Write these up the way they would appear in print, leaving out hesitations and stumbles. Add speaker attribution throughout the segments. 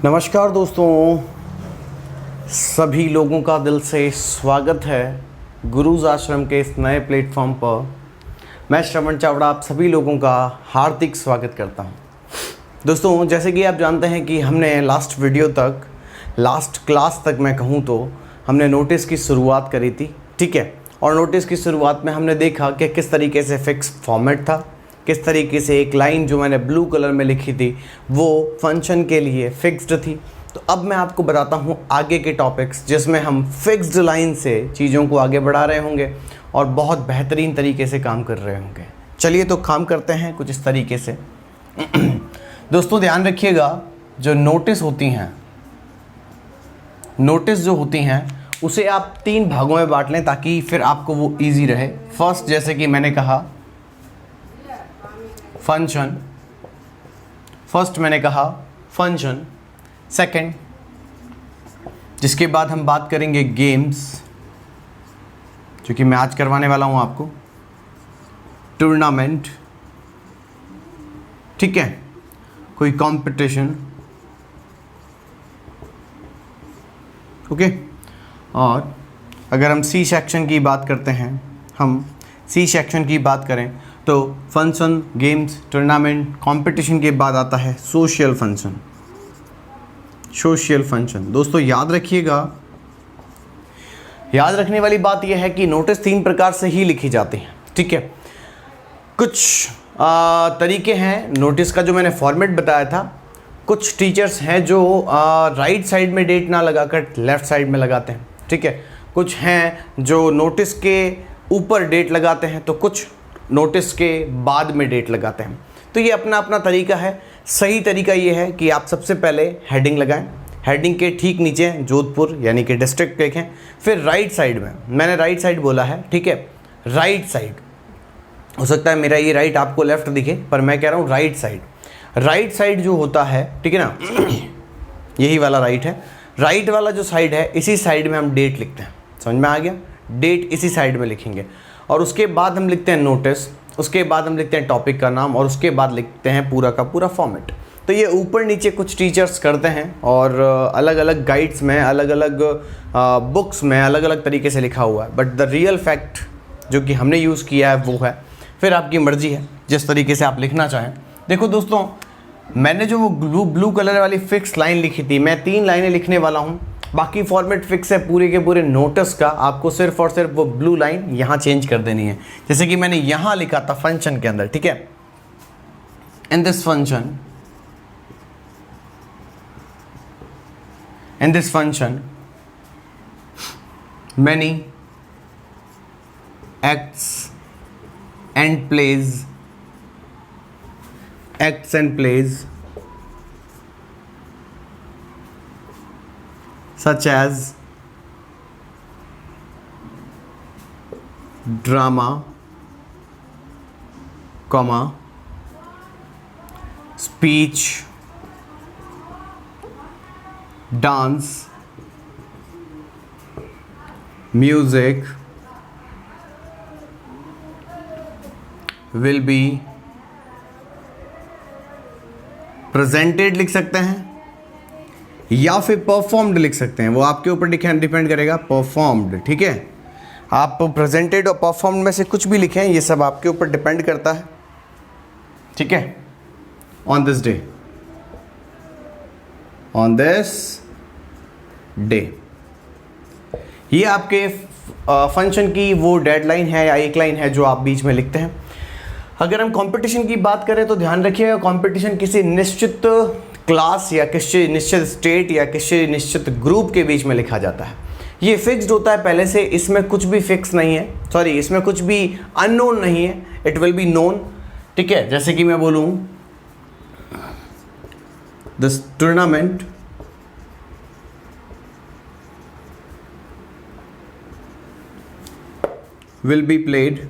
Speaker 1: नमस्कार दोस्तों, सभी लोगों का दिल से स्वागत है गुरुज आश्रम के इस नए प्लेटफॉर्म पर। मैं श्रवण चावड़ा आप सभी लोगों का हार्दिक स्वागत करता हूं। दोस्तों, जैसे कि आप जानते हैं कि हमने लास्ट क्लास तक मैं कहूं तो हमने नोटिस की शुरुआत करी थी, ठीक है। और नोटिस की शुरुआत में हमने देखा कि किस तरीके से फिक्स फॉर्मेट था, किस तरीके से एक लाइन जो मैंने ब्लू कलर में लिखी थी वो फंक्शन के लिए फिक्स्ड थी। तो अब मैं आपको बताता हूँ आगे के टॉपिक्स जिसमें हम फिक्स्ड लाइन से चीज़ों को आगे बढ़ा रहे होंगे और बहुत बेहतरीन तरीके से काम कर रहे होंगे। चलिए तो काम करते हैं कुछ इस तरीके से। दोस्तों ध्यान रखिएगा, जो नोटिस जो होती हैं उसे आप 3 भागों में बांट लें ताकि फिर आपको वो ईजी रहे। फर्स्ट, जैसे कि मैंने कहा फंक्शन, सेकंड जिसके बाद हम बात करेंगे गेम्स, जो कि मैं आज करवाने वाला हूं आपको, टूर्नामेंट, ठीक है, कोई कंपटीशन, ओके। और अगर हम सी सेक्शन की बात करें तो फंक्शन, गेम्स, टूर्नामेंट, कंपटीशन के बाद आता है सोशल फंक्शन। दोस्तों याद रखिएगा, याद रखने वाली बात यह है कि नोटिस 3 प्रकार से ही लिखी जाती हैं, ठीक है। कुछ तरीके हैं नोटिस का जो मैंने फॉर्मेट बताया था। कुछ टीचर्स हैं जो राइट साइड में डेट ना लगाकर लेफ्ट साइड में लगाते हैं, ठीक है। कुछ हैं जो नोटिस के ऊपर डेट लगाते हैं, तो कुछ नोटिस के बाद में डेट लगाते हैं। तो ये अपना अपना तरीका है। सही तरीका ये है कि आप सबसे पहले हेडिंग लगाएं, हेडिंग के ठीक नीचे जोधपुर यानी कि डिस्ट्रिक्ट लिखें। फिर राइट साइड में, मैंने राइट साइड बोला है, ठीक है, राइट साइड, हो सकता है मेरा ये राइट आपको लेफ्ट दिखे पर मैं कह रहा हूँ राइट साइड जो होता है, ठीक है ना, यही वाला राइट है। राइट वाला जो साइड है, इसी साइड में हम डेट लिखते हैं। समझ में आ गया? डेट इसी साइड में लिखेंगे और उसके बाद हम लिखते हैं नोटिस, उसके बाद हम लिखते हैं टॉपिक का नाम और उसके बाद लिखते हैं पूरा का पूरा फॉर्मेट। तो ये ऊपर नीचे कुछ टीचर्स करते हैं और अलग अलग गाइड्स में, अलग अलग बुक्स में अलग अलग तरीके से लिखा हुआ है, बट द रियल फैक्ट जो कि हमने यूज़ किया है वो है। फिर आपकी मर्ज़ी है जिस तरीके से आप लिखना चाहें। देखो दोस्तों, मैंने जो वो ब्लू कलर वाली फिक्स लाइन लिखी थी, मैं 3 लाइनें लिखने वाला हूँ। बाकी फॉर्मेट फिक्स है पूरे के पूरे नोटिस का। आपको सिर्फ और सिर्फ वो ब्लू लाइन यहाँ चेंज कर देनी है, जैसे कि मैंने यहाँ लिखा था फंक्शन के अंदर, ठीक है। In this function many acts and plays such as drama, speech, dance, music will be presented लिख सकते हैं या फिर परफॉर्म्ड लिख सकते हैं, वो आपके ऊपर डिपेंड करेगा। परफॉर्म्ड, ठीक है। आप प्रेजेंटेड और परफॉर्म्ड में से कुछ भी लिखें, ये सब आपके ऊपर डिपेंड करता है, ठीक है। ऑन दिस डे, ये आपके फंक्शन की वो डेडलाइन है या एक लाइन है जो आप बीच में लिखते हैं। अगर हम कंपटीशन की बात करें तो ध्यान रखिएगा, कंपटीशन किसी निश्चित क्लास या किसी निश्चित स्टेट या किसी निश्चित ग्रुप के बीच में लिखा जाता है। ये फिक्स्ड होता है पहले से, इसमें कुछ भी फिक्स नहीं है, इसमें कुछ भी अननोन नहीं है, इट विल बी नोन, ठीक है। जैसे कि मैं बोलूँ this tournament will be played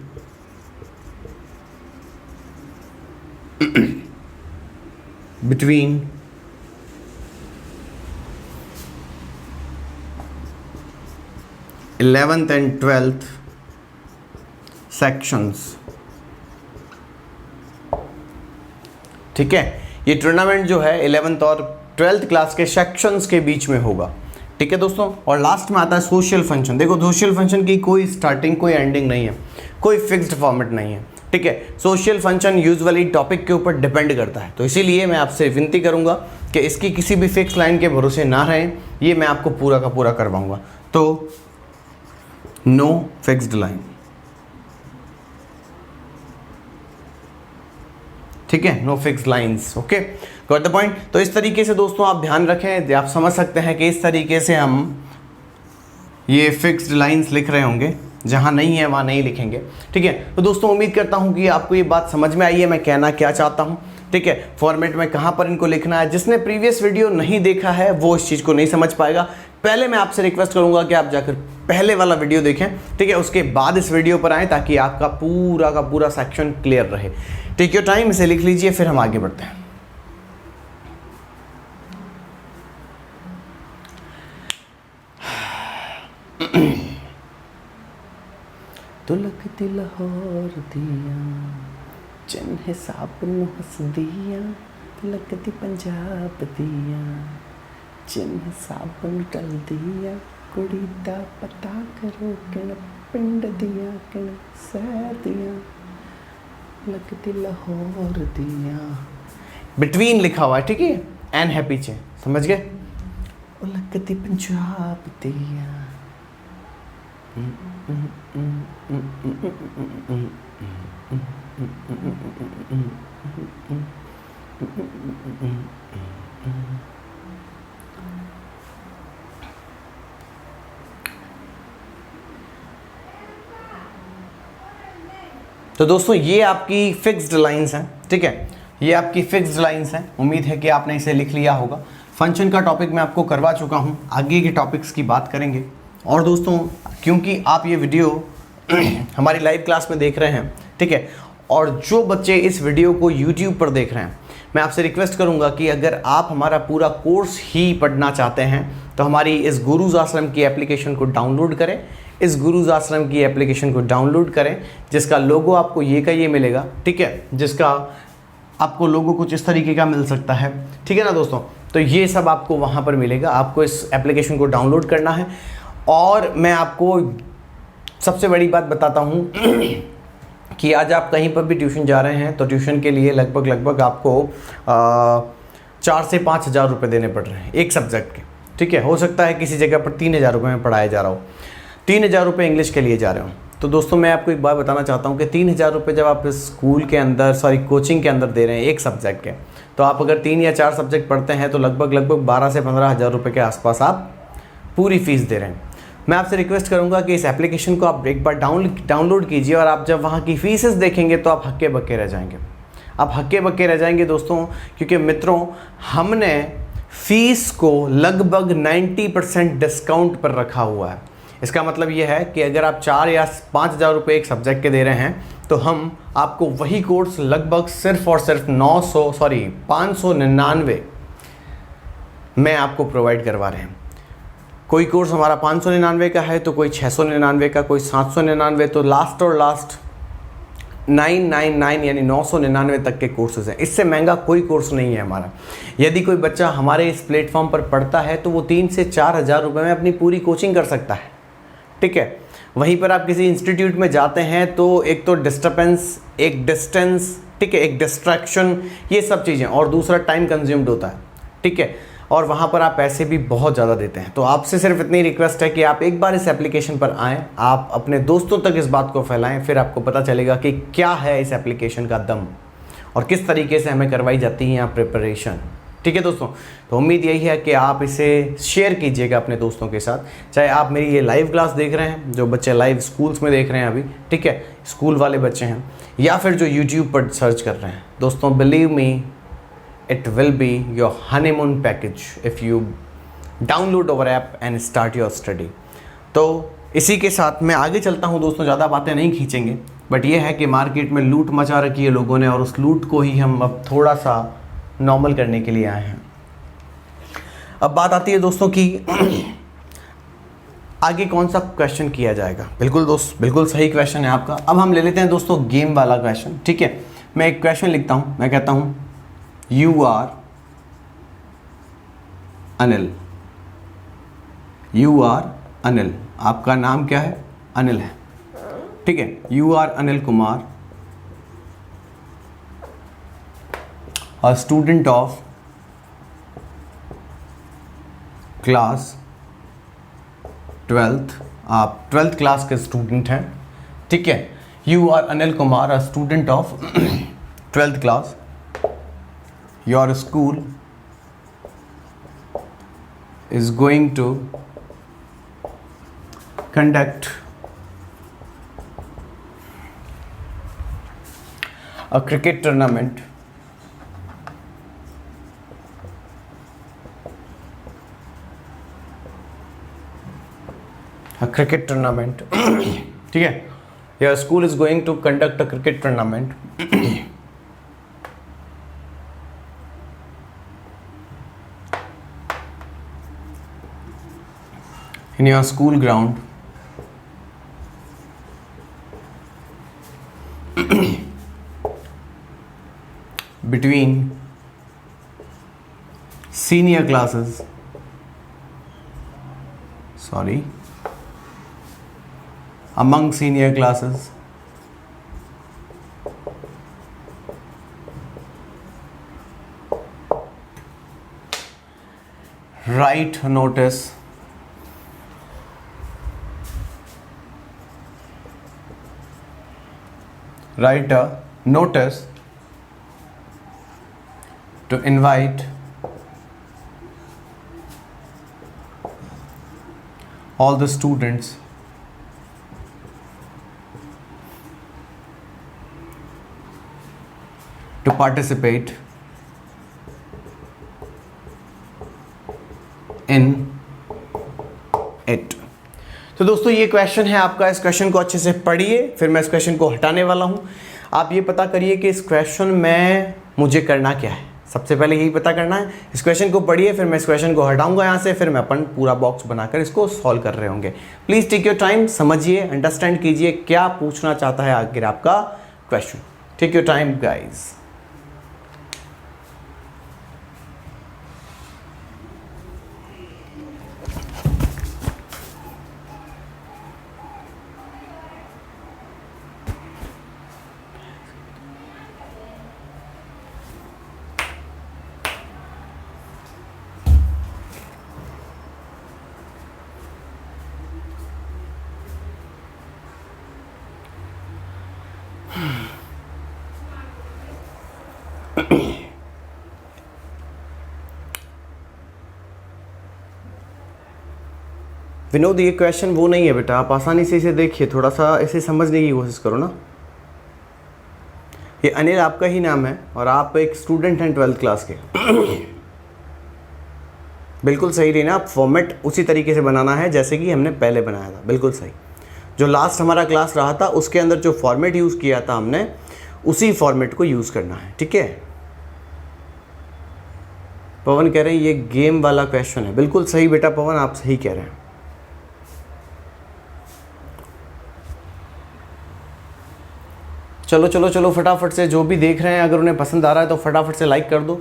Speaker 1: between 11th and 12th sections, ठीक है। ये टूर्नामेंट जो है 11th और 12th क्लास के सेक्शंस के बीच में होगा, ठीक है दोस्तों। और लास्ट में आता है सोशल फंक्शन। देखो सोशल फंक्शन की कोई स्टार्टिंग कोई एंडिंग नहीं है, कोई फिक्स्ड फॉर्मेट नहीं है, ठीक है। सोशल फंक्शन यूजुअली टॉपिक के ऊपर डिपेंड करता है, तो इसीलिए मैं आपसे विनती करूंगा कि इसकी किसी भी फिक्स लाइन के भरोसे ना रहें, ये मैं आपको पूरा का पूरा करवाऊंगा। तो नो फिक्स्ड लाइन, ठीक है, no fixed lines, okay, got the point. तो इस तरीके से दोस्तों आप ध्यान रखें, आप समझ सकते हैं कि इस तरीके से हम ये फिक्स्ड लाइंस लिख रहे होंगे, जहाँ नहीं है वहाँ नहीं लिखेंगे, ठीक है। तो दोस्तों उम्मीद करता हूँ कि आपको ये बात समझ में आई है मैं कहना क्या चाहता हूँ, ठीक है। फॉर्मेट में कहाँ पर इनको लिखना है, जिसने प्रीवियस वीडियो नहीं देखा है वो इस चीज़ को नहीं समझ पाएगा। पहले मैं आपसे रिक्वेस्ट करूँगा कि आप जाकर पहले वाला वीडियो देखें, ठीक है, उसके बाद इस वीडियो पर आएँ ताकि आपका पूरा का पूरा सेक्शन क्लियर रहे। टेक योर टाइम, इसे लिख लीजिए, फिर हम आगे बढ़ते हैं। तुलकती लाहौर दिया चन हिसाब नु हस दिया, तुलकती पंजाब दिया चन हिसाब नु टल दिया, कुड़ी दा पता करो किन पिंड दिया किन सह दिया, लगती लाहौर दिया, बिटवीन लिखा हुआ है, ठीक है, एन है पीछे, समझ गए। लगती पंजाब दिया, तो दोस्तों ये आपकी फिक्स्ड लाइंस हैं, ठीक है, ये आपकी फिक्स्ड लाइंस हैं। उम्मीद है कि आपने इसे लिख लिया होगा। फंक्शन का टॉपिक मैं आपको करवा चुका हूँ, आगे के टॉपिक्स की बात करेंगे। और दोस्तों क्योंकि आप ये वीडियो हमारी लाइव क्लास में देख रहे हैं, ठीक है, और जो बच्चे इस वीडियो को यूट्यूब पर देख रहे हैं, मैं आपसे रिक्वेस्ट करूंगा कि अगर आप हमारा पूरा कोर्स ही पढ़ना चाहते हैं तो हमारी इस गुरुज आश्रम की एप्लीकेशन को डाउनलोड करें, इस गुरुज आश्रम की एप्लीकेशन को डाउनलोड करें, जिसका लोगो आपको ये का ये मिलेगा, ठीक है, जिसका आपको लोगो कुछ इस तरीके का मिल सकता है, ठीक है ना दोस्तों। तो ये सब आपको वहाँ पर मिलेगा, आपको इस एप्लीकेशन को डाउनलोड करना है। और मैं आपको सबसे बड़ी बात बताता हूँ कि आज आप कहीं पर भी ट्यूशन जा रहे हैं तो ट्यूशन के लिए लगभग आपको 4 से 5 हज़ार रुपये देने पड़ रहे हैं एक सब्जेक्ट के, ठीक है। हो सकता है किसी जगह पर 3 हज़ार रुपये में पढ़ाया जा रहा हो, 3 हज़ार रुपये इंग्लिश के लिए जा रहे हो। तो दोस्तों मैं आपको एक बात बताना चाहता हूँ कि 3 हज़ार रुपये जब आप इस स्कूल के अंदर कोचिंग के अंदर दे रहे हैं एक सब्जेक्ट के, तो आप अगर 3 या 4 सब्जेक्ट पढ़ते हैं तो लगभग 12 से 15 हज़ार रुपये के आसपास आप पूरी फीस दे रहे हैं। मैं आपसे रिक्वेस्ट करूंगा कि इस एप्लीकेशन को आप एक बार डाउनलोड कीजिए, और आप जब वहाँ की फीसेस देखेंगे तो आप हक्के बक्के रह जाएंगे, आप हक्के बक्के रह जाएंगे दोस्तों। क्योंकि मित्रों हमने फ़ीस को लगभग 90% डिस्काउंट पर रखा हुआ है। इसका मतलब ये है कि अगर आप 4 या 5 हज़ार रुपये एक सब्जेक्ट के दे रहे हैं तो हम आपको वही कोर्स लगभग सिर्फ और सिर्फ 599 में आपको प्रोवाइड करवा रहे हैं। कोई कोर्स हमारा 599 का है तो कोई 699 का, कोई 799, तो लास्ट और लास्ट 999 यानी 999 तक के कोर्सेज हैं। इससे महंगा कोई कोर्स नहीं है हमारा। यदि कोई बच्चा हमारे इस प्लेटफॉर्म पर पढ़ता है तो वो 3 से 4 हज़ार रुपये में अपनी पूरी कोचिंग कर सकता है, ठीक है। वहीं पर आप किसी इंस्टीट्यूट में जाते हैं तो एक तो डिस्टर्बेंस, एक डिस्टेंस, ठीक है, एक डिस्ट्रैक्शन, ये सब चीज़ें, और दूसरा टाइम कंज्यूम्ड होता है, ठीक है, और वहाँ पर आप पैसे भी बहुत ज़्यादा देते हैं। तो आपसे सिर्फ इतनी रिक्वेस्ट है कि आप एक बार इस एप्लीकेशन पर आएँ, आप अपने दोस्तों तक इस बात को फैलाएं, फिर आपको पता चलेगा कि क्या है इस एप्लीकेशन का दम और किस तरीके से हमें करवाई जाती है यहाँ प्रिपरेशन, ठीक है दोस्तों। तो उम्मीद यही है कि आप इसे शेयर कीजिएगा अपने दोस्तों के साथ, चाहे आप मेरी ये लाइव क्लास देख रहे हैं, जो बच्चे लाइव स्कूल्स में देख रहे हैं अभी, ठीक है, स्कूल वाले बच्चे हैं, या फिर जो यूट्यूब पर सर्च कर रहे हैं। दोस्तों believe me, it will be your honeymoon package if you download our app and start your study। तो इसी के साथ मैं आगे चलता हूँ दोस्तों, ज़्यादा बातें नहीं खींचेंगे, बट ये है कि मार्केट में लूट मचा रखी है लोगों ने, और उस लूट को ही हम अब थोड़ा सा नॉर्मल करने के लिए आए हैं। अब बात आती है दोस्तों कि आगे कौन सा क्वेश्चन किया जाएगा। बिल्कुल दोस्त, बिल्कुल सही क्वेश्चन है आपका। अब हम ले लेते हैं दोस्तों गेम वाला क्वेश्चन, ठीक है। मैं एक क्वेश्चन लिखता हूँ, मैं कहता हूँ You are Anil, you are Anil, आपका नाम क्या है? अनिल है, ठीक है। You are Anil Kumar, a student of class 12th, आप 12th क्लास के स्टूडेंट हैं, ठीक है। You are Anil Kumar, a student of 12th class, your school is going to conduct a cricket tournament ठीक है। Your school is going to conduct a cricket tournament in your school ground between senior classes, among senior classes, write a notice to invite all the students to participate in it। तो दोस्तों ये question है आपका, इस question को अच्छे से पढ़िए, फिर मैं इस क्वेश्चन को हटाने वाला हूँ। आप ये पता करिए कि इस क्वेश्चन में मुझे करना क्या है, सबसे पहले यही पता करना है। इस क्वेश्चन को पढ़िए, फिर मैं इस क्वेश्चन को हटाऊंगा यहाँ से, फिर मैं अपन पूरा बॉक्स बनाकर इसको सॉल्व कर रहे होंगे। प्लीज़ टेक योर टाइम, समझिए, अंडरस्टैंड कीजिए क्या पूछना चाहता है आखिर आपका question. Take your time guys. Vinod, ये क्वेश्चन वो नहीं है बेटा, आप आसानी से इसे देखिए, थोड़ा सा इसे समझने की कोशिश करो ना। ये अनिल आपका ही नाम है और आप एक स्टूडेंट हैं 12th क्लास के। बिल्कुल सही रही ना, आप फॉर्मेट उसी तरीके से बनाना है जैसे कि हमने पहले बनाया था, बिल्कुल सही। जो लास्ट हमारा क्लास रहा था उसके अंदर जो फॉर्मेट यूज़ किया था हमने, उसी फॉर्मेट को यूज़ करना है, ठीक है। पवन कह रहे हैं ये गेम वाला क्वेश्चन है, बिल्कुल सही बेटा पवन, आप सही कह रहे हैं। चलो चलो चलो फटाफट से, जो भी देख रहे हैं अगर उन्हें पसंद आ रहा है तो फटाफट से लाइक कर दो,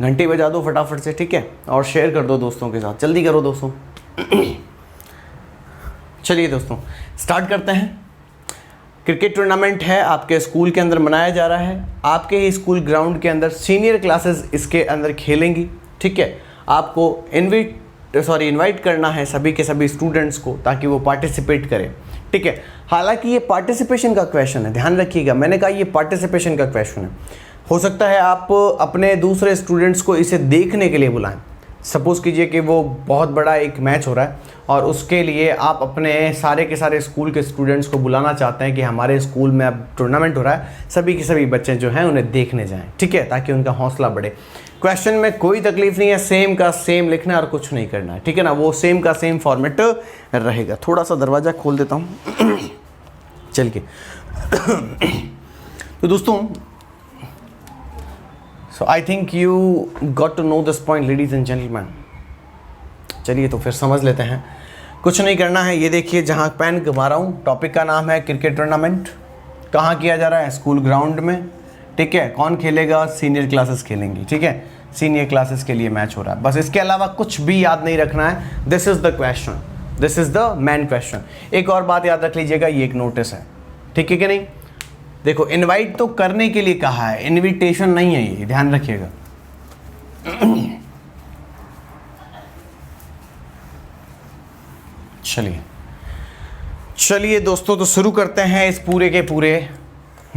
Speaker 1: घंटी बजा दो फटाफट से, ठीक है, और शेयर कर दो दोस्तों के साथ, जल्दी करो दोस्तों। चलिए दोस्तों स्टार्ट करते हैं। क्रिकेट टूर्नामेंट है, आपके स्कूल के अंदर मनाया जा रहा है, आपके ही स्कूल ग्राउंड के अंदर सीनियर क्लासेस इसके अंदर खेलेंगी, ठीक है। आपको इनवाइट करना है सभी के सभी स्टूडेंट्स को ताकि वो पार्टिसिपेट करें, ठीक है। हालांकि ये पार्टिसिपेशन का क्वेश्चन है, ध्यान रखिएगा, मैंने कहा ये पार्टिसिपेशन का क्वेश्चन है। हो सकता है आप अपने दूसरे स्टूडेंट्स को इसे देखने के लिए बुलाएं। सपोज़ कीजिए कि वो बहुत बड़ा एक मैच हो रहा है और उसके लिए आप अपने सारे के सारे स्कूल के स्टूडेंट्स को बुलाना चाहते हैं कि हमारे स्कूल में अब टूर्नामेंट हो रहा है, सभी के सभी बच्चे जो हैं उन्हें देखने जाएं, ठीक है, ताकि उनका हौसला बढ़े। क्वेश्चन में कोई तकलीफ नहीं है, सेम का सेम लिखना है और कुछ नहीं करना है, ठीक है ना, वो सेम का सेम फॉर्मेट रहेगा। थोड़ा सा दरवाज़ा खोल देता हूँ चल के। तो दोस्तों so I think you got to know this point ladies and gentleman. चलिए तो फिर समझ लेते हैं, कुछ नहीं करना है। ये देखिए जहाँ पेन घुमा रहा हूँ, टॉपिक का नाम है क्रिकेट टूर्नामेंट। कहाँ किया जा रहा है? स्कूल ग्राउंड में, ठीक है। कौन खेलेगा? सीनियर क्लासेस खेलेंगी, ठीक है। सीनियर क्लासेस के लिए मैच हो रहा है। बस इसके अलावा कुछ भी याद नहीं रखना है। This is the question, this is the main question. एक और बात याद रख लीजिएगा, ये एक नोटिस है, ठीक है कि नहीं। देखो इनवाइट तो करने के लिए कहा है, इनविटेशन नहीं है, ये ध्यान रखिएगा। चलिए दोस्तों, तो शुरू करते हैं इस पूरे के पूरे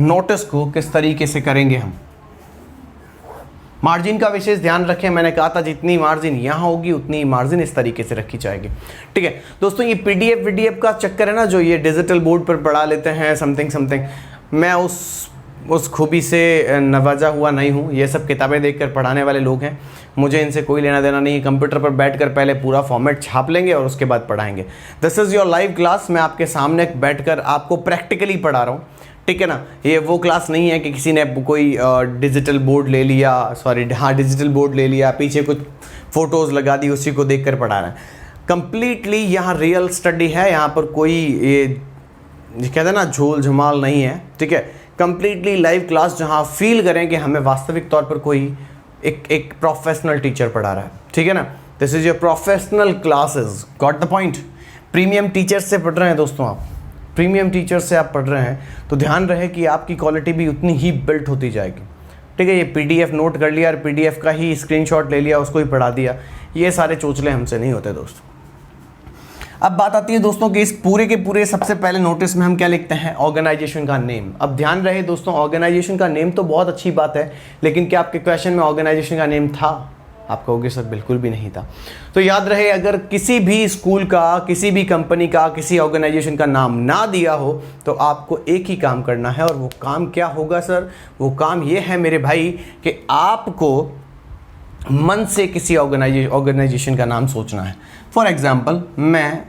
Speaker 1: नोटिस को किस तरीके से करेंगे हम। मार्जिन का विशेष ध्यान रखें, मैंने कहा था जितनी मार्जिन यहाँ होगी उतनी मार्जिन इस तरीके से रखी जाएगी, ठीक है दोस्तों। ये पीडीएफ वीडीएफ का चक्कर है ना, जो ये डिजिटल बोर्ड पर पढ़ा लेते हैं समथिंग, मैं उस खूबी से नवाजा हुआ नहीं हूँ। ये सब किताबें देखकर पढ़ाने वाले लोग हैं, मुझे इनसे कोई लेना देना नहीं है। कंप्यूटर पर बैठकर पहले पूरा फॉर्मेट छाप लेंगे और उसके बाद पढ़ाएंगे। This is your live class, मैं आपके सामने बैठकर आपको प्रैक्टिकली पढ़ा रहा हूँ, ठीक है ना। ये वो क्लास नहीं है कि किसी ने कोई डिजिटल बोर्ड ले लिया, डिजिटल बोर्ड ले लिया, पीछे कुछ फ़ोटोज़ लगा दी, उसी को देखकर पढ़ा रहा है। कंप्लीटली यहाँ रियल स्टडी है, यहाँ पर कोई ये कहते हैं ना झोल झमाल नहीं है, ठीक है। कंप्लीटली लाइव क्लास जहाँ फील करें कि हमें वास्तविक तौर पर कोई एक प्रोफेशनल टीचर पढ़ा रहा है, ठीक है ना। This is your professional classes, got the point. Premium teacher से पढ़ रहे हैं दोस्तों आप, प्रीमियम टीचर से आप पढ़ रहे हैं, तो ध्यान रहे कि आपकी क्वालिटी भी उतनी ही बिल्ट होती जाएगी, ठीक है। ये पीडीएफ नोट कर लिया और पीडीएफ का ही स्क्रीनशॉट ले लिया, उसको ही पढ़ा दिया, ये सारे चोचले हमसे नहीं होते दोस्तों। अब बात आती है दोस्तों कि इस पूरे के पूरे सबसे पहले नोटिस में हम क्या लिखते हैं, ऑर्गेनाइजेशन का नेम। अब ध्यान रहे दोस्तों, ऑर्गेनाइजेशन का नेम तो बहुत अच्छी बात है, लेकिन क्या आपके क्वेश्चन में ऑर्गेनाइजेशन का नेम था? आप कहोगे सर बिल्कुल भी नहीं था। तो याद रहे, अगर किसी भी स्कूल का, किसी भी कंपनी का, किसी ऑर्गेनाइजेशन का नाम ना दिया हो तो आपको एक ही काम करना है, और वो काम क्या होगा सर? वो काम ये है मेरे भाई कि आपको मन से किसी ऑर्गेनाइजेशन का नाम सोचना है। फॉर एग्जाम्पल मैं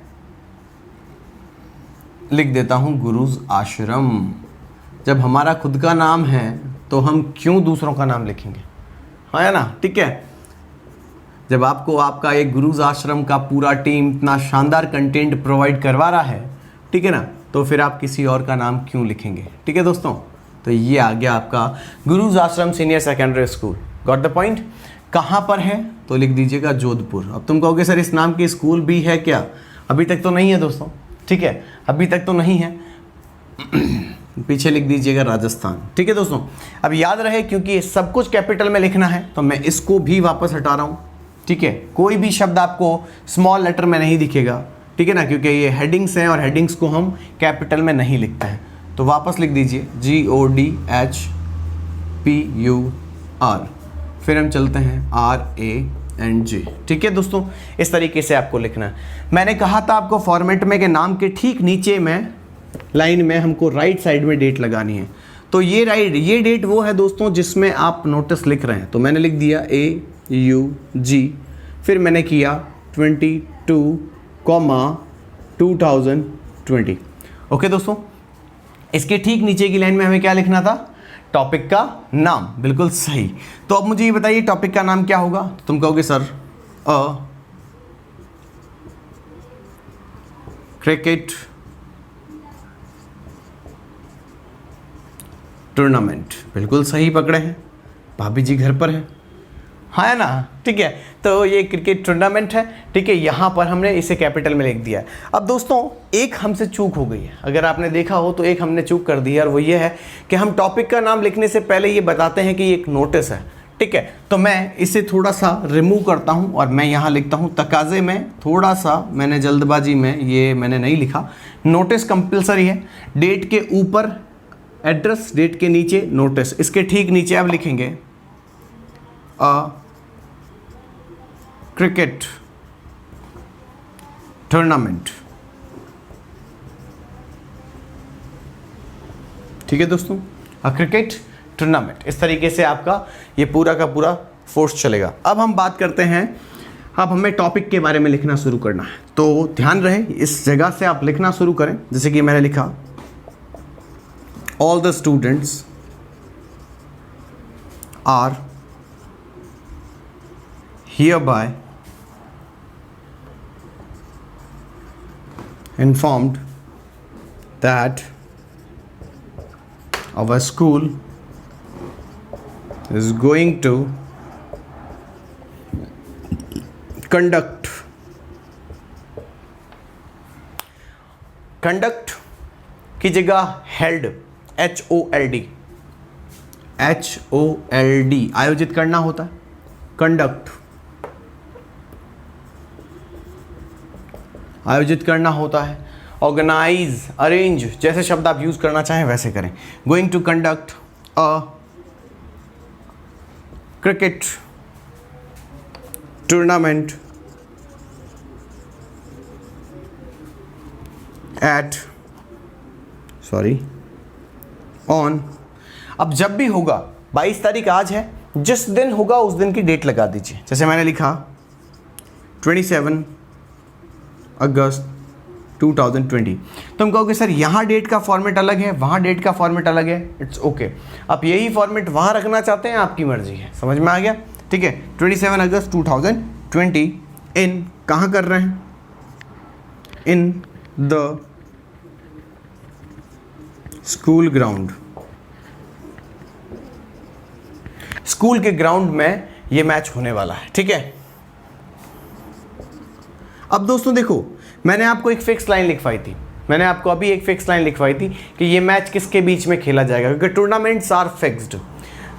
Speaker 1: लिख देता हूँ गुरुज आश्रम। जब हमारा खुद का नाम है तो हम क्यों दूसरों का नाम लिखेंगे, हाँ है ना, ठीक है। जब आपको आपका एक गुरुज आश्रम का पूरा टीम इतना शानदार कंटेंट प्रोवाइड करवा रहा है, ठीक है ना, तो फिर आप किसी और का नाम क्यों लिखेंगे, ठीक है दोस्तों। तो ये आ गया आपका गुरुज आश्रम senior secondary school, got the point. कहाँ पर है तो लिख दीजिएगा जोधपुर। अब तुम कहोगे सर इस नाम की स्कूल भी है क्या? अभी तक तो नहीं है दोस्तों, ठीक है, अभी तक तो नहीं है। पीछे लिख दीजिएगा राजस्थान, ठीक है दोस्तों। अब याद रहे क्योंकि सब कुछ कैपिटल में लिखना है तो मैं इसको भी वापस हटा रहा हूँ, ठीक है। कोई भी शब्द आपको स्मॉल लेटर में नहीं दिखेगा, ठीक है ना, क्योंकि ये हेडिंग्स हैं और हेडिंग्स को हम कैपिटल में नहीं लिखते हैं। तो वापस लिख दीजिए GODHPUR, फिर हम चलते हैं RANG, ठीक है दोस्तों। इस तरीके से आपको लिखना है। मैंने कहा था आपको फॉर्मेट में कि नाम के ठीक नीचे में लाइन में हमको राइट साइड में डेट लगानी है। तो ये डेट वो है दोस्तों जिसमें आप नोटिस लिख रहे हैं। तो मैंने लिख दिया AUG, फिर मैंने किया 22,2020। ओके दोस्तों, इसके ठीक नीचे की लाइन में हमें क्या लिखना था? टॉपिक का नाम, बिल्कुल सही। तो अब मुझे ये बताइए टॉपिक का नाम क्या होगा? तो तुम कहोगे सर क्रिकेट टूर्नामेंट, बिल्कुल सही पकड़े हैं, भाभी जी घर पर हैं, हाँ है ना, ठीक है। तो ये क्रिकेट टूर्नामेंट है, ठीक है। यहाँ पर हमने इसे कैपिटल में लिख दिया है। अब दोस्तों एक हमसे चूक हो गई है, अगर आपने देखा हो तो एक हमने चूक कर दी है, और वो ये है कि हम टॉपिक का नाम लिखने से पहले ये बताते हैं कि ये एक नोटिस है, ठीक है। तो मैं इसे थोड़ा सा रिमूव करता हूँ और मैं यहाँ लिखता हूँ तकाजे में, थोड़ा सा मैंने जल्दबाजी में ये मैंने नहीं लिखा। नोटिस कंपल्सरी है, डेट के ऊपर एड्रेस, डेट के नीचे नोटिस, इसके ठीक नीचे आप लिखेंगे क्रिकेट टूर्नामेंट, ठीक है दोस्तों, क्रिकेट टूर्नामेंट। इस तरीके से आपका ये पूरा का पूरा फोर्स चलेगा। अब हम बात करते हैं, अब हमें टॉपिक के बारे में लिखना शुरू करना है। तो ध्यान रहे इस जगह से आप लिखना शुरू करें, जैसे कि मैंने लिखा all the students are hereby informed that our school is going to conduct, conduct की जगह हेल्ड, HOLD, HOLD आयोजित करना होता है, कंडक्ट आयोजित करना होता है। ऑर्गेनाइज, अरेंज, जैसे शब्द आप यूज करना चाहें वैसे करें। Going to conduct a cricket tournament at on. अब जब भी होगा, 22 तारीख आज है, जिस दिन होगा उस दिन की डेट लगा दीजिए। जैसे मैंने लिखा 27 अगस्त 2020, तो हम कहोगे सर यहाँ डेट का फॉर्मेट अलग है, वहाँ डेट का फॉर्मेट अलग है। इट्स ओके, आप यही फॉर्मेट वहाँ रखना चाहते हैं, आपकी मर्जी है। समझ में आ गया? ठीक है। 27 अगस्त 2020 इन, कहाँ कर रहे हैं? In the school ground, school के ग्राउंड में ये मैच होने वाला है। ठीक है। अब दोस्तों देखो, मैंने आपको एक फिक्स लाइन लिखवाई थी, मैंने आपको अभी एक फिक्स लाइन लिखवाई थी कि ये मैच किसके बीच में खेला जाएगा, क्योंकि tournaments are fixed,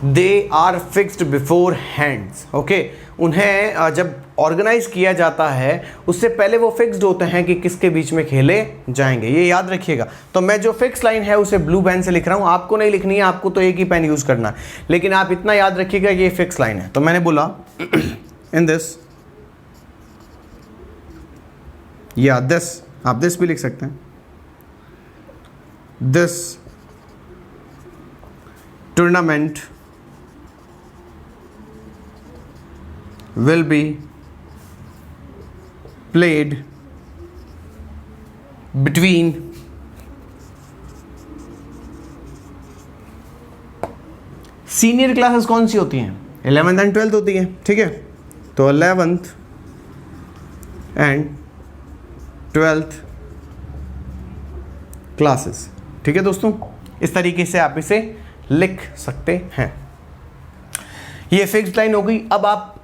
Speaker 1: they are fixed before hands. Okay, उन्हें जब ऑर्गेनाइज किया जाता है उससे पहले वो फिक्स्ड होते हैं कि किसके बीच में खेले जाएंगे, ये याद रखिएगा। तो मैं जो फिक्स लाइन है उसे ब्लू पेन से लिख रहा हूँ, आपको नहीं लिखनी है, आपको तो एक ही पेन यूज करना है, लेकिन आप इतना याद रखिएगा कि ये फिक्स लाइन है। तो मैंने बोला इन दिस, या दिस, आप दिस भी लिख सकते हैं, this tournament will be played between senior classes कौन सी होती हैं? 11th एंड 12th होती है। ठीक है, तो 11th एंड 12th क्लासेस। ठीक है दोस्तों, इस तरीके से आप इसे लिख सकते हैं। ये फिक्स्ड लाइन हो गई। अब आप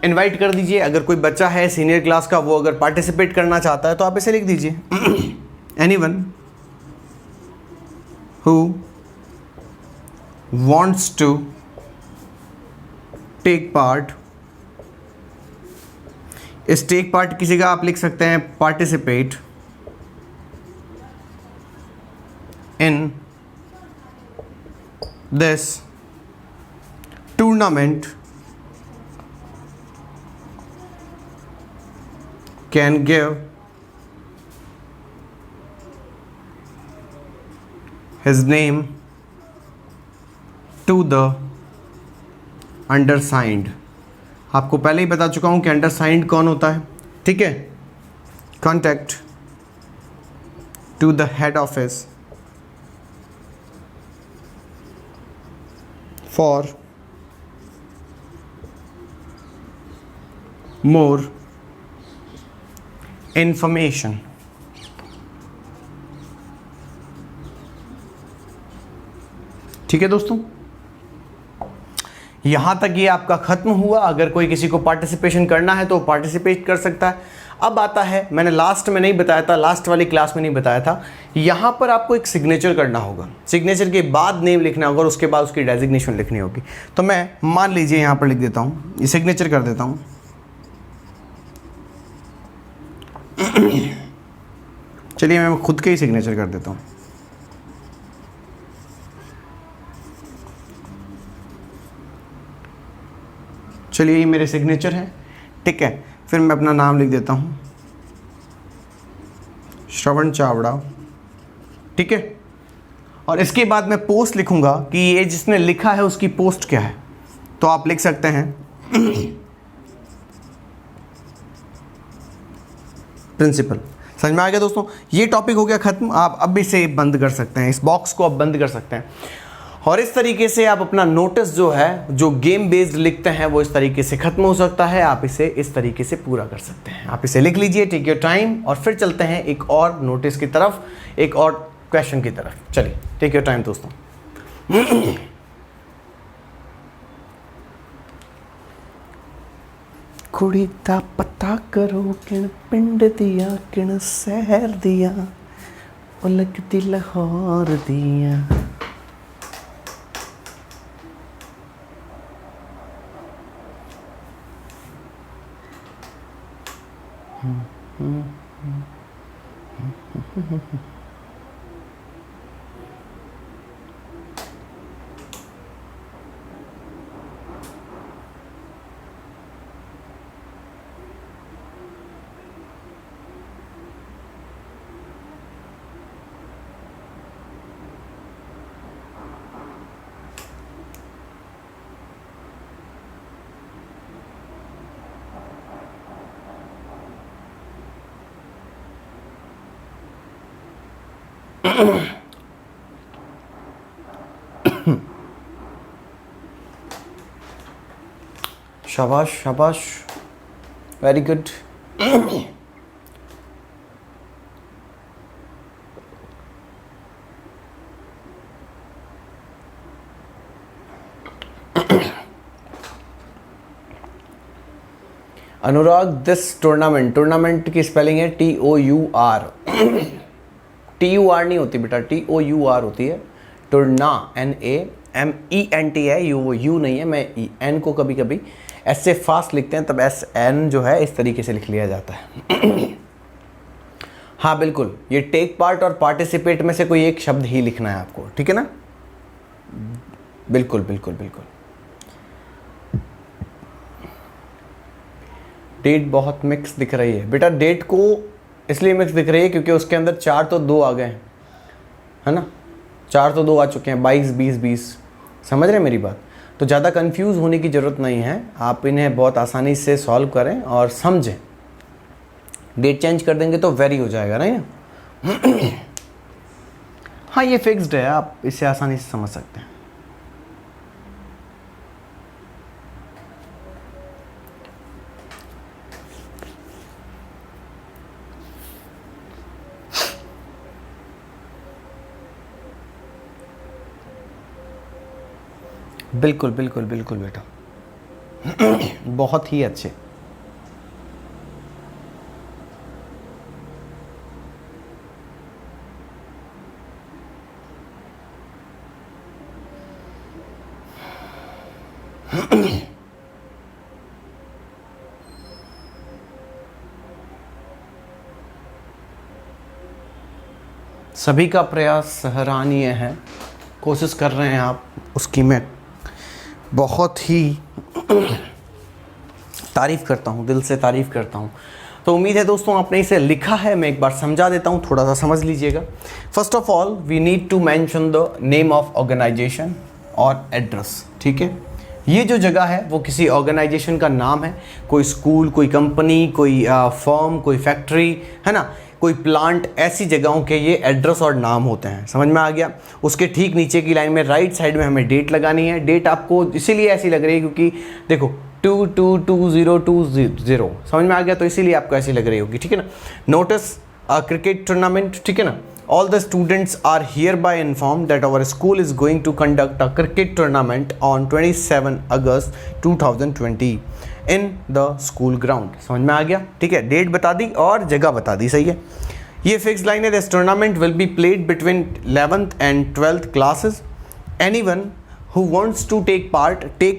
Speaker 1: इनवाइट कर दीजिए, अगर कोई बच्चा है सीनियर क्लास का, वो अगर पार्टिसिपेट करना चाहता है तो आप इसे लिख दीजिए anyone who wants to take part. इस टेक पार्ट की जगह आप लिख सकते हैं participate in this tournament can give his name to the undersigned। आपको पहले ही बता चुका हूं कि अंडरसाइंड कौन होता है। ठीक है, contact to the head office for more information. ठीक है दोस्तों, यहां तक ये आपका खत्म हुआ। अगर कोई किसी को पार्टिसिपेशन करना है तो पार्टिसिपेट कर सकता है। अब आता है, मैंने लास्ट में नहीं बताया था, लास्ट वाली क्लास में नहीं बताया था, यहां पर आपको एक सिग्नेचर करना होगा। सिग्नेचर के बाद नेम लिखना होगा और उसके बाद उसकी डेजिग्नेशन लिखनी होगी। तो मैं मान लीजिए यहां पर लिख देता हूं, ये सिग्नेचर कर देता हूं। चलिए मैं खुद के ही सिग्नेचर कर देता हूं। चलिए ये मेरे सिग्नेचर है। ठीक है, फिर मैं अपना नाम लिख देता हूं, श्रवण चावड़ा। ठीक है, और इसके बाद मैं पोस्ट लिखूंगा कि ये जिसने लिखा है उसकी पोस्ट क्या है। तो आप लिख सकते हैं प्रिंसिपल। समझ में आ गया दोस्तों? ये टॉपिक हो गया खत्म। आप अब इसे बंद कर सकते हैं, इस बॉक्स को अब बंद कर सकते हैं। और इस तरीके से आप अपना नोटिस जो है, जो गेम बेस्ड लिखते हैं, वो इस तरीके से खत्म हो सकता है। आप इसे इस तरीके से पूरा कर सकते हैं। आप इसे लिख लीजिए, टेक योर टाइम, और फिर चलते हैं एक और नोटिस की तरफ, एक और क्वेश्चन की तरफ। चलिए, टेक योर टाइम दोस्तों। कुड़ी दा पता करो किन पिंड दिया किन शहर दिया ओ लगदी लाहौर दिया। शाबाश शाबाश, very good. Anurag, this tournament की स्पेलिंग है TOUR। TUR नहीं होती बेटा, TOUR होती है। टूर्ना NAMENT है, यू नहीं है। मैं एन को कभी कभी एस से फास्ट लिखते हैं, तब SN जो है इस तरीके से लिख लिया जाता है। हाँ बिल्कुल, ये टेक पार्ट और पार्टिसिपेट में से कोई एक शब्द ही लिखना है आपको, ठीक है ना? बिल्कुल बिल्कुल बिल्कुल। डेट बहुत मिक्स दिख रही है बेटा, डेट को इसलिए मिक्स दिख रही है क्योंकि उसके अंदर 4 तो 2 आ गए हैं, है ना? 4 तो 2 आ चुके हैं, 22 20 20। समझ रहे हैं मेरी बात? तो ज़्यादा कंफ्यूज होने की ज़रूरत नहीं है, आप इन्हें बहुत आसानी से सॉल्व करें और समझें। डेट चेंज कर देंगे तो वेरी हो जाएगा नहीं? हाँ ये फिक्स्ड है, आप इसे आसानी से समझ सकते हैं। बिल्कुल बिल्कुल बिल्कुल बेटा, बहुत ही अच्छे। सभी का प्रयास सराहनीय है, कोशिश कर रहे हैं आप, उसकी मैं बहुत ही तारीफ़ करता हूँ, दिल से तारीफ़ करता हूँ। तो उम्मीद है दोस्तों आपने इसे लिखा है, मैं एक बार समझा देता हूँ, थोड़ा सा समझ लीजिएगा। First of all we need to mention the name of organisation और एड्रेस, ठीक है? ये जो जगह है वो किसी ऑर्गेनाइजेशन का नाम है, कोई स्कूल, कोई कंपनी, कोई फर्म, कोई फैक्ट्री, है ना, कोई प्लांट, ऐसी जगहों के ये एड्रेस और नाम होते हैं। समझ में आ गया? उसके ठीक नीचे की लाइन में राइट साइड में हमें डेट लगानी है। डेट आपको इसीलिए ऐसी लग रही है क्योंकि देखो 222020, समझ में आ गया? तो इसीलिए आपको ऐसी लग रही होगी, ठीक है ना? नोटिस क्रिकेट टूर्नामेंट, ठीक है ना? All the students are hereby informed that our school is going to conduct a cricket tournament on 27 August 2020 in the school ground। समझ में आ गया? ठीक है, डेट बता दी और जगह बता दी, सही है? ये फिक्स लाइन है। This tournament will be played between 11th and 12th classes। Anyone who wants to take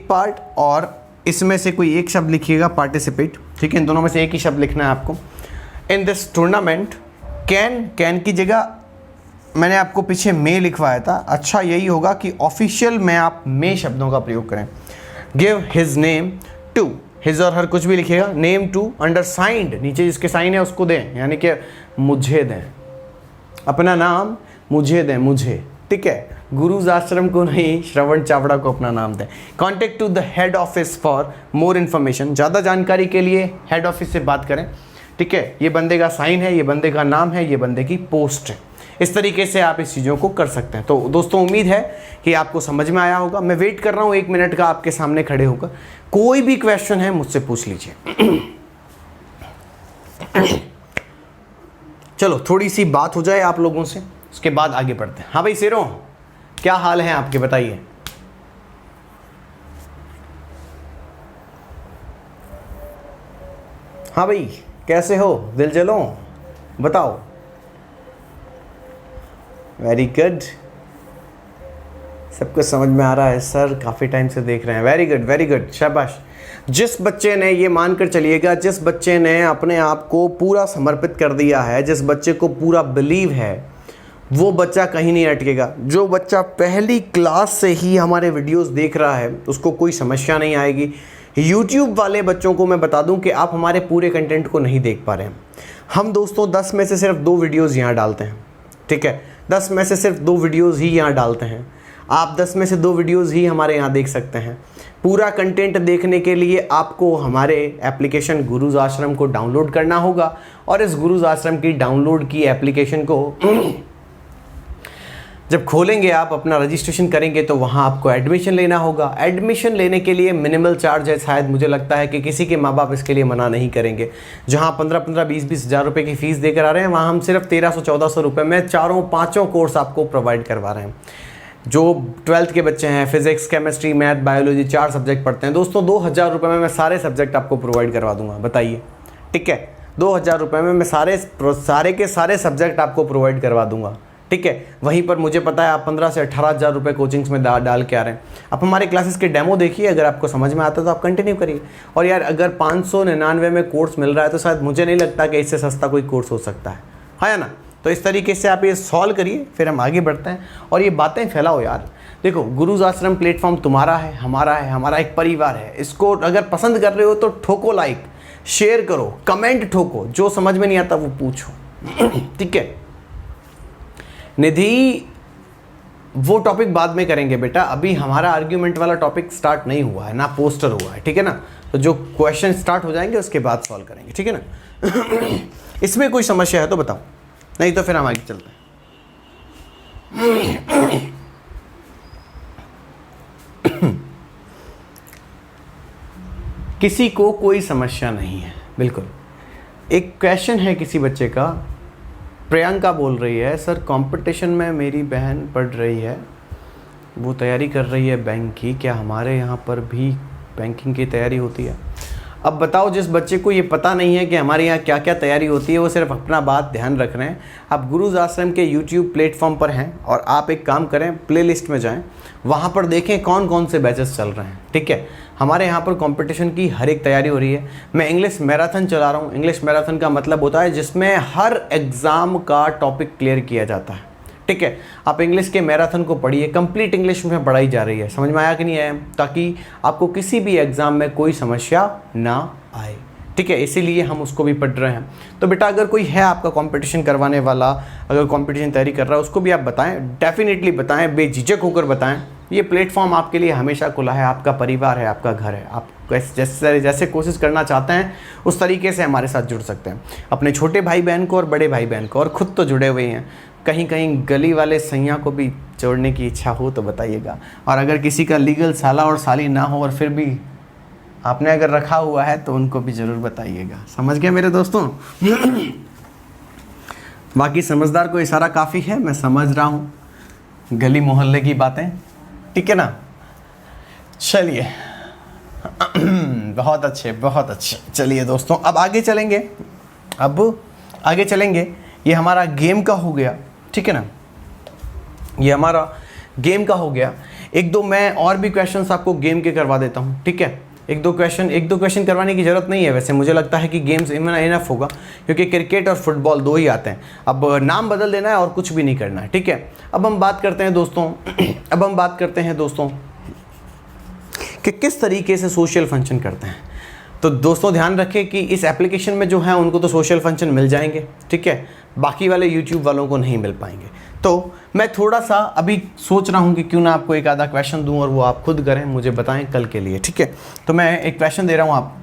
Speaker 1: part और इसमें से कोई एक शब्द लिखिएगा, participate, ठीक है? इन दोनों में से एक ही शब्द लिखना है आपको। In this tournament कैन की जगह मैंने आपको पीछे में लिखवाया था, अच्छा यही होगा कि ऑफिशियल में आप में शब्दों का प्रयोग करें। Give his name to, his और हर कुछ भी लिखिएगा, नेम टू अंडरसाइंड, नीचे जिसके साइन है उसको दें, यानी कि मुझे दें, अपना नाम मुझे दें, मुझे, ठीक है? गुरुज आश्रम को नहीं, श्रवण चावड़ा को अपना नाम दें। Contact to the head office for more information, ज़्यादा जानकारी के लिए हेड ऑफिस से बात करें, ठीक है? ये बंदे का साइन है, ये बंदे का नाम है, ये बंदे की पोस्ट है। इस तरीके से आप इस चीज़ों को कर सकते हैं। तो दोस्तों उम्मीद है कि आपको समझ में आया होगा। मैं वेट कर रहा हूँ 1 मिनट का आपके सामने खड़े होकर, कोई भी क्वेश्चन है मुझसे पूछ लीजिए। चलो थोड़ी सी बात हो जाए आप लोगों से, उसके बाद आगे बढ़ते हैं। हाँ भाई शेरों, क्या हाल है आपके, बताइए। हाँ भाई, कैसे हो दिल जलो, बताओ। वेरी गुड, सबको समझ में आ रहा है सर, काफ़ी टाइम से देख रहे हैं। वेरी गुड वेरी गुड, शाबाश। जिस बच्चे ने, ये मानकर चलिएगा, जिस बच्चे ने अपने आप को पूरा समर्पित कर दिया है, जिस बच्चे को पूरा बिलीव है, वो बच्चा कहीं नहीं अटकेगा। जो बच्चा पहली क्लास से ही हमारे वीडियोस देख रहा है उसको कोई समस्या नहीं आएगी। YouTube वाले बच्चों को मैं बता दूं कि आप हमारे पूरे कंटेंट को नहीं देख पा रहे हैं। हम दोस्तों 10 में से सिर्फ 2 वीडियोस यहाँ डालते हैं, ठीक है। 10 में से सिर्फ 2 वीडियोस ही यहाँ डालते हैं। आप 10 में से 2 वीडियोस ही हमारे यहाँ देख सकते हैं। पूरा कंटेंट देखने के लिए आपको हमारे एप्लीकेशन गुरुज आश्रम को डाउनलोड करना होगा, और इस गुरुज आश्रम की डाउनलोड की एप्लीकेशन को जब खोलेंगे, आप अपना रजिस्ट्रेशन करेंगे, तो वहाँ आपको एडमिशन लेना होगा। एडमिशन लेने के लिए मिनिमल चार्ज है, शायद मुझे लगता है कि किसी के माँ बाप इसके लिए मना नहीं करेंगे। जहाँ 15-15, 20-20 हज़ार रुपये की फ़ीस देकर आ रहे हैं, वहाँ हम सिर्फ 1300-1400 रुपये में 4-5 कोर्स आपको प्रोवाइड करवा रहे हैं। जो 12th के बच्चे हैं, physics, chemistry, math, biology 4 subject पढ़ते हैं दोस्तों, 2000 रुपये में मैं सारे सब्जेक्ट आपको प्रोवाइड करवा दूंगा। बताइए, ठीक है। 2000 रुपये में मैं सारे के सारे सब्जेक्ट आपको प्रोवाइड करवा दूंगा, ठीक है। वहीं पर मुझे पता है आप 15 से 18 हज़ार रुपये कोचिंग्स में डाल के आ रहे हैं। आप हमारे क्लासेस के डेमो देखिए, अगर आपको समझ में आता है तो आप कंटिन्यू करिए। और यार, अगर 599 में कोर्स मिल रहा है तो शायद मुझे नहीं लगता कि इससे सस्ता कोई कोर्स हो सकता है, हाँ या ना। तो इस तरीके से आप ये सॉल्व करिए, फिर हम आगे बढ़ते हैं और ये बातें फैलाओ यार। देखो, गुरुज आश्रम प्लेटफॉर्म तुम्हारा है, हमारा एक परिवार है। इसको अगर पसंद कर रहे हो तो ठोको लाइक, शेयर करो, कमेंट ठोको, जो समझ में नहीं आता वो पूछो, ठीक है। निधि, वो टॉपिक बाद में करेंगे बेटा, अभी हमारा आर्ग्यूमेंट वाला टॉपिक स्टार्ट नहीं हुआ है, ना पोस्टर हुआ है, ठीक है ना। तो जो क्वेश्चन स्टार्ट हो जाएंगे उसके बाद सॉल्व करेंगे, ठीक है ना। इसमें कोई समस्या है तो बताओ, नहीं तो फिर हम आगे चलते हैं। किसी को कोई समस्या नहीं है, बिल्कुल। एक क्वेश्चन है किसी बच्चे का, प्रियंका बोल रही है, सर कंपटीशन में मेरी बहन पढ़ रही है, वो तैयारी कर रही है बैंक की, क्या हमारे यहाँ पर भी बैंकिंग की तैयारी होती है? अब बताओ, जिस बच्चे को ये पता नहीं है कि हमारे यहाँ क्या क्या तैयारी होती है, वो सिर्फ अपना बात ध्यान रख रहे हैं। आप गुरुज आश्रम के YouTube प्लेटफॉर्म पर हैं, और आप एक काम करें, प्लेलिस्ट में जाएं, वहाँ पर देखें कौन कौन से बैचेस चल रहे हैं, ठीक है। हमारे यहाँ पर कंपटीशन की हर एक तैयारी हो रही है। मैं इंग्लिश मैराथन चला रहा हूँ। इंग्लिश मैराथन का मतलब होता है जिसमें हर एग्ज़ाम का टॉपिक क्लियर किया जाता है, ठीक है। आप इंग्लिश के मैराथन को पढ़िए, कंप्लीट इंग्लिश में पढ़ाई जा रही है, समझ में आया कि नहीं आया, ताकि आपको किसी भी एग्ज़ाम में कोई समस्या ना आए, ठीक है। इसीलिए हम उसको भी पढ़ रहे हैं। तो बेटा, अगर कोई है आपका कंपटीशन करवाने वाला, अगर कंपटीशन तैयारी कर रहा है, उसको भी आप बताएं, डेफिनेटली बताएं, बेझिझक होकर बताएं। ये प्लेटफॉर्म आपके लिए हमेशा खुला है, आपका परिवार है, आपका घर है। आप जैसे कोशिश करना चाहते हैं उस तरीके से हमारे साथ जुड़ सकते हैं, अपने छोटे भाई बहन को और बड़े भाई बहन को, और ख़ुद तो जुड़े हुए हैं। कहीं कहीं गली वाले सैया को भी जोड़ने की इच्छा हो तो बताइएगा। और अगर किसी का लीगल साला और साली ना हो और फिर भी आपने अगर रखा हुआ है तो उनको भी ज़रूर बताइएगा। समझ गए मेरे दोस्तों? बाकी समझदार को इशारा काफ़ी है, मैं समझ रहा हूँ गली मोहल्ले की बातें, ठीक है ना। चलिए, बहुत अच्छे बहुत अच्छे। चलिए दोस्तों, अब आगे चलेंगे। ये हमारा गेम का हो गया, ठीक है ना, ये हमारा गेम का हो गया। एक दो मैं और भी क्वेश्चंस आपको गेम के करवा देता हूँ, ठीक है। एक दो क्वेश्चन करवाने की ज़रूरत नहीं है, वैसे मुझे लगता है कि गेम्स इनफ होगा, क्योंकि क्रिकेट और फुटबॉल 2 ही आते हैं। अब नाम बदल देना है और कुछ भी नहीं करना है, ठीक है। अब हम बात करते हैं दोस्तों कि किस तरीके से सोशल फंक्शन करते हैं। तो दोस्तों ध्यान रखें कि इस एप्लीकेशन में जो है उनको तो सोशल फंक्शन मिल जाएंगे, ठीक है, बाकी वाले यूट्यूब वालों को नहीं मिल पाएंगे। तो मैं थोड़ा सा अभी सोच रहा हूँ कि क्यों ना आपको एक आधा क्वेश्चन दूँ और वो आप खुद करें, मुझे बताएं कल के लिए, ठीक है। तो मैं एक क्वेश्चन दे रहा हूँ आप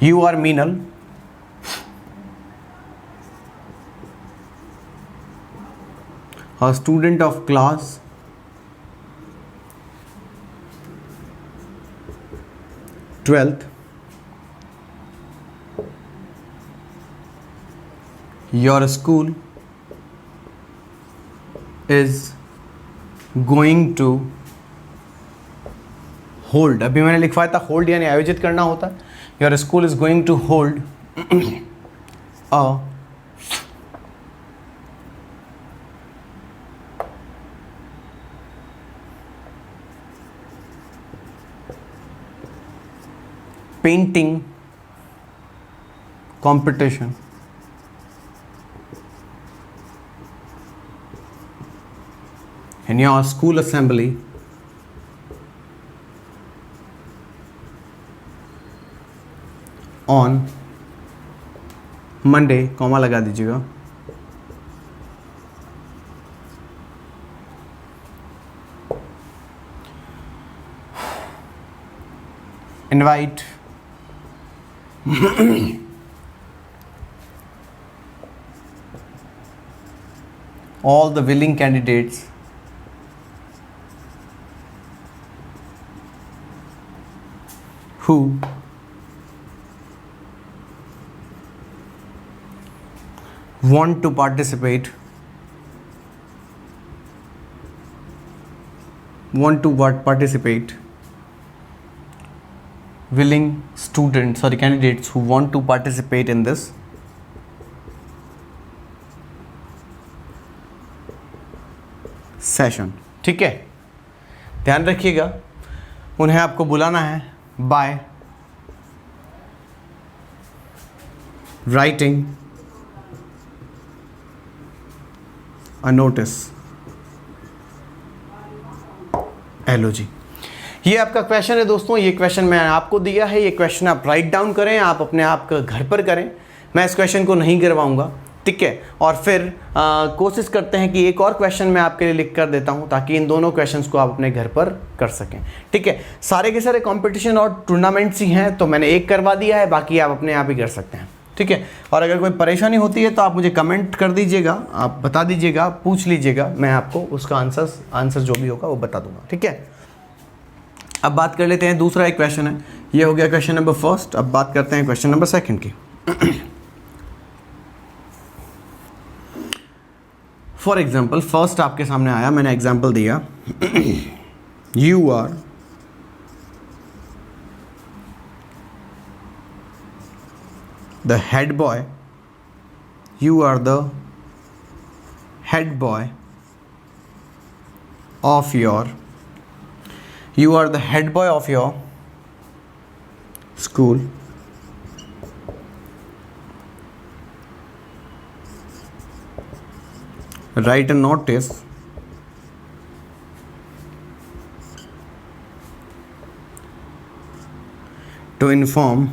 Speaker 1: you are Meenal, a student of class 12th, your school is going to hold, अभी मैंने लिखवाया था होल्ड यानी आयोजित करना होता है। Your school is going to hold a painting competition in your school assembly on Monday, comma लगा दीजिएगा, invite all the willing candidates who want to participate willing students, sorry, candidates who want to participate in this session. ठीक है, ध्यान रखिएगा, उन्हें आपको बुलाना है by writing a notice. LOG, ये आपका क्वेश्चन है दोस्तों, ये क्वेश्चन मैंने आपको दिया है, ये क्वेश्चन आप राइट डाउन करें, आप अपने आप का घर पर करें, मैं इस क्वेश्चन को नहीं करवाऊंगा। ठीक है, और फिर कोशिश करते हैं कि एक और क्वेश्चन मैं आपके लिए लिख कर देता हूं ताकि इन दोनों क्वेश्चंस को आप अपने घर पर कर सकें। ठीक है, सारे के सारे कंपटीशन और टूर्नामेंट्स ही हैं, तो मैंने एक करवा दिया है, बाकी आप अपने आप ही कर सकते हैं। ठीक है, और अगर कोई परेशानी होती है तो आप मुझे कमेंट कर दीजिएगा, आप बता दीजिएगा, पूछ लीजिएगा, मैं आपको उसका आंसर जो भी होगा वो बता दूंगा। ठीक है, अब बात कर लेते हैं, दूसरा एक क्वेश्चन है, ये हो गया क्वेश्चन नंबर फर्स्ट। अब बात करते हैं क्वेश्चन नंबर सेकंड की। फॉर एग्जाम्पल, फर्स्ट आपके सामने आया, मैंने एग्जाम्पल दिया, you are the head boy, you are the head boy of your school. Write a notice to inform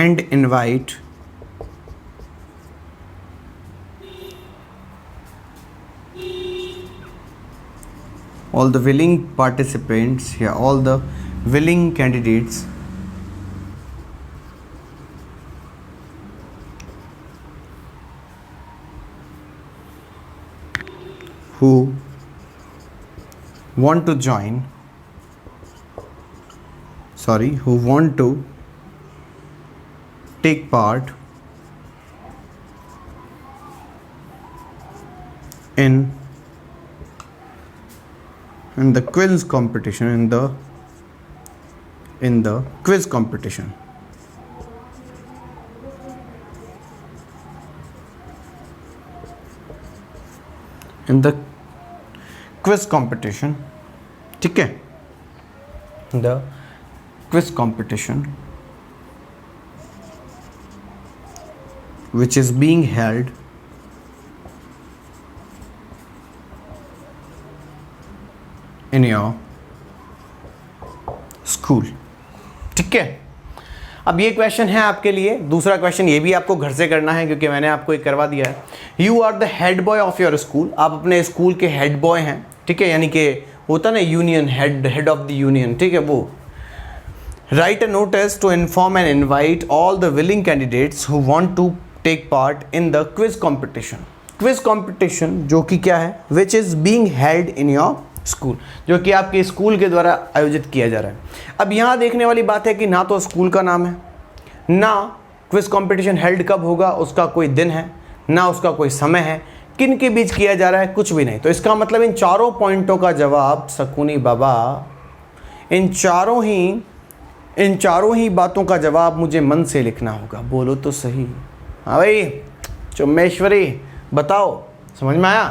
Speaker 1: and invite all the willing participants, all the willing candidates who want to take part in the quiz competition, in the quiz competition. In the quiz competition, ठीक है, the quiz competition which is being held in your school. ठीक है, अब ये question है आपके लिए। दूसरा क्वेश्चन ये भी आपको घर से करना है क्योंकि मैंने आपको एक करवा दिया है। You are the head boy of your school, आप अपने स्कूल के हेड बॉय हैं। ठीक है, यानी कि होता ना union, head of the union. ठीक है, वो write a notice to inform and invite all the willing candidates who want to take part in the quiz competition. Quiz competition जो कि क्या है, which is being held in your school, जो कि आपके स्कूल के द्वारा आयोजित किया जा रहा है। अब यहाँ देखने वाली बात है कि ना तो स्कूल का नाम है, ना क्विज कंपटीशन हेल्ड कब होगा उसका कोई दिन है, ना उसका कोई समय है, किन के बीच किया जा रहा है, कुछ भी नहीं। तो इसका मतलब इन चारों पॉइंटों का जवाब शकुनी बाबा, इन चारों ही बातों का जवाब मुझे मन से लिखना होगा। बोलो तो सही। हाँ भाई चुम्मेश्वरी बताओ, समझ में आया?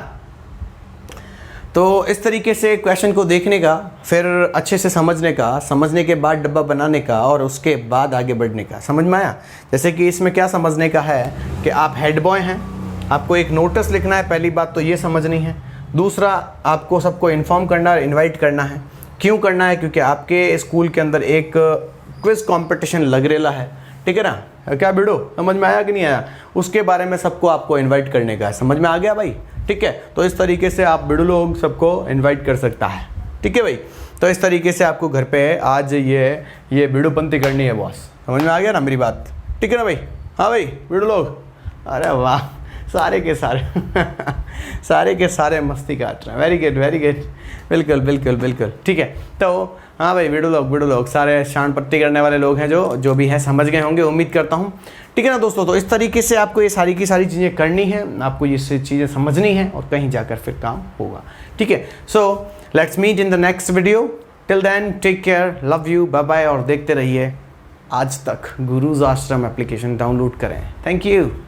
Speaker 1: तो इस तरीके से क्वेश्चन को देखने का, फिर अच्छे से समझने का, समझने के बाद डब्बा बनाने का और उसके बाद आगे बढ़ने का। समझ में आया? जैसे कि इसमें क्या समझने का है कि आप हेड बॉय हैं, आपको एक नोटिस लिखना है, पहली बात तो ये समझनी है। दूसरा, आपको सबको इन्फॉर्म करना है, इन्वाइट करना है। क्यों करना है? क्योंकि आपके स्कूल के अंदर एक क्विज़ कंपटीशन लग रेला है, ठीक है ना? क्या बिडो, समझ में आया कि नहीं आया? उसके बारे में सबको आपको इन्वाइट करने का है। समझ में आ गया भाई? ठीक है, तो इस तरीके से आप बिडो लोग सबको इन्वाइट कर सकता है। ठीक है भाई, तो इस तरीके से आपको घर पे आज ये बिडोपंती करनी है बॉस। समझ में आ गया ना मेरी बात? ठीक है ना भाई? हाँ भाई बिडो लोग, अरे वाह, सारे के सारे मस्ती काट रहे हैं। वेरी गुड वेरी गुड, बिल्कुल बिल्कुल बिल्कुल, ठीक है। तो हाँ भाई बिडो लोग सारे शांत पट्टी करने वाले लोग हैं, जो भी हैं समझ गए होंगे, उम्मीद करता हूँ। ठीक है ना दोस्तों? तो इस तरीके से आपको ये सारी की सारी चीज़ें करनी हैं, आपको ये चीज़ें समझनी हैं और कहीं जाकर फिर काम होगा। ठीक है, so let's meet in the next video. Till then take care, love you, bye bye. और देखते रहिए आज तक गुरुज आश्रम एप्लीकेशन डाउनलोड करें। Thank you.